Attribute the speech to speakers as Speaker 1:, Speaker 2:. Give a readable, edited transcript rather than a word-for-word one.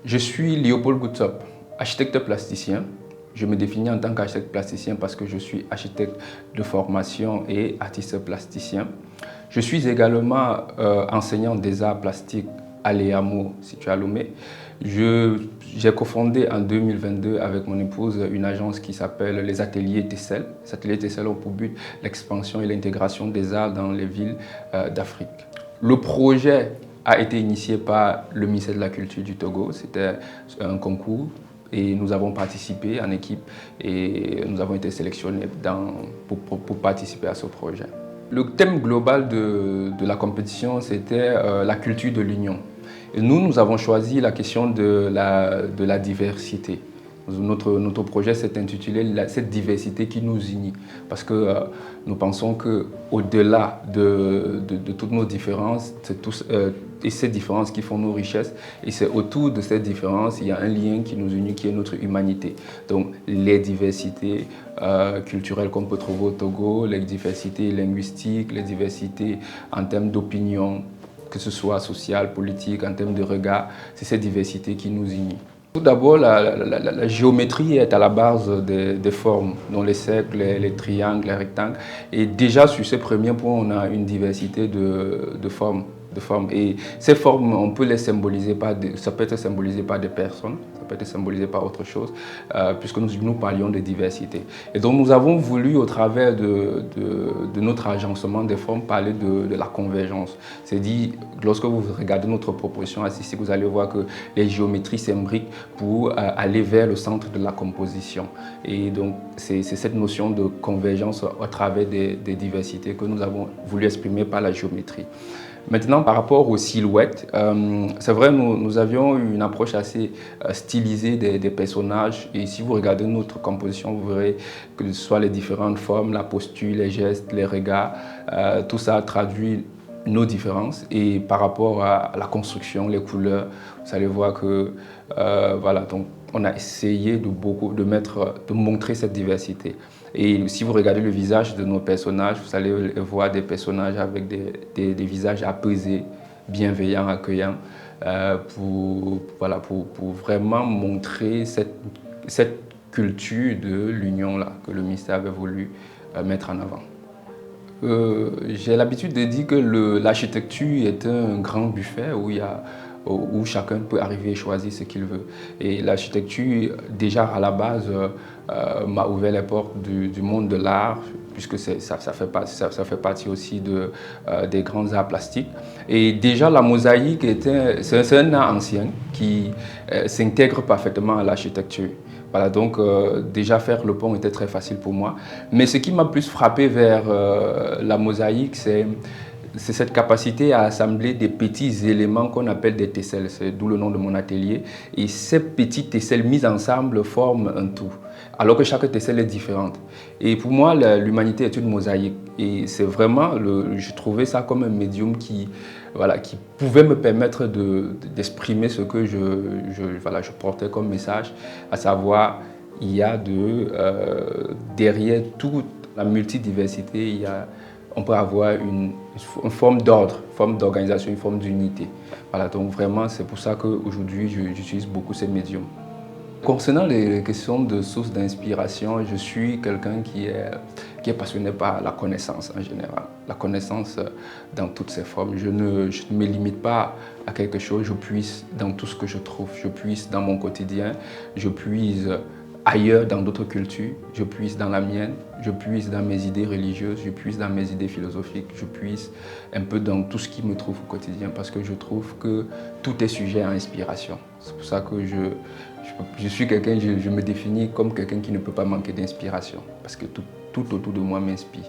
Speaker 1: Je suis Léopold Goutsop, architecte plasticien. Je me définis en tant qu'architecte plasticien parce que je suis architecte de formation et artiste plasticien. Je suis également enseignant des arts plastiques à l'EAMO situé à Lomé. J'ai cofondé en 2022 avec mon épouse une agence qui s'appelle les Ateliers Tessel. Les Ateliers Tessel ont pour but l'expansion et l'intégration des arts dans les villes d'Afrique. Le projet a été initié par le ministère de la Culture du Togo. C'était un concours et nous avons participé en équipe et nous avons été sélectionnés pour participer à ce projet. Le thème global de la compétition, c'était la culture de l'union. Et nous avons choisi la question de la diversité. Notre projet s'est intitulé « Cette diversité qui nous unit » parce que nous pensons qu'au-delà de toutes nos différences, et ces différences qui font nos richesses, et c'est autour de ces différences, il y a un lien qui nous unit, qui est notre humanité. Donc les diversités culturelles qu'on peut trouver au Togo, les diversités linguistiques, les diversités en termes d'opinion, que ce soit sociale, politique, en termes de regard, c'est cette diversité qui nous unit. Tout d'abord, la géométrie est à la base des formes, dont les cercles, les triangles, les rectangles. Et déjà, sur ces premiers points, on a une diversité de formes. Et ces formes, on peut les symboliser ça peut être symbolisé par des personnes, ça peut être symbolisé par autre chose, puisque nous parlions de diversité. Et donc, nous avons voulu, au travers de notre agencement des formes, parler de la convergence. C'est-à-dire, lorsque vous regardez notre proposition artistique, vous allez voir que les géométries s'imbriquent pour aller vers le centre de la composition. Et donc, c'est cette notion de convergence au travers des diversités que nous avons voulu exprimer par la géométrie. Maintenant, par rapport aux silhouettes, c'est vrai, nous avions une approche assez stylisée des personnages. Et si vous regardez notre composition, vous verrez que ce soit les différentes formes, la posture, les gestes, les regards, tout ça traduit nos différences. Et par rapport à la construction, les couleurs, vous allez voir que voilà, donc on a essayé de montrer cette diversité. Et si vous regardez le visage de nos personnages, vous allez voir des personnages avec des visages apaisés, bienveillants, accueillants, pour vraiment montrer cette culture de l'union-là que le ministère avait voulu mettre en avant. J'ai l'habitude de dire que l'architecture est un grand buffet où chacun peut arriver et choisir ce qu'il veut. Et l'architecture, déjà à la base, m'a ouvert les portes du monde de l'art, puisque ça fait partie aussi des grands arts plastiques. Et déjà, la mosaïque, c'est un art ancien qui s'intègre parfaitement à l'architecture. Voilà, donc déjà faire le pont était très facile pour moi. Mais ce qui m'a plus frappé vers la mosaïque, c'est cette capacité à assembler des petits éléments qu'on appelle des tesselles, c'est d'où le nom de mon atelier. Et ces petits tesselles mises ensemble forment un tout, alors que chaque tesselle est différente. Et pour moi, l'humanité est une mosaïque. Et c'est vraiment, je trouvais ça comme un médium qui pouvait me permettre d'exprimer ce que je portais comme message, à savoir, il y a derrière toute la multidiversité, on peut avoir une forme d'ordre, une forme d'organisation, une forme d'unité. Voilà, donc vraiment, c'est pour ça qu'aujourd'hui, j'utilise beaucoup ces médiums. Concernant les questions de sources d'inspiration, je suis quelqu'un qui est passionné par la connaissance en général. La connaissance dans toutes ses formes. Je ne me limite pas à quelque chose, je puise dans tout ce que je trouve. Je puise dans mon quotidien, je puise ailleurs dans d'autres cultures, je puise dans la mienne, je puise dans mes idées religieuses, je puise dans mes idées philosophiques, je puise un peu dans tout ce qui me trouve au quotidien parce que je trouve que tout est sujet à inspiration. C'est pour ça que je suis quelqu'un, je me définis comme quelqu'un qui ne peut pas manquer d'inspiration parce que tout autour de moi m'inspire.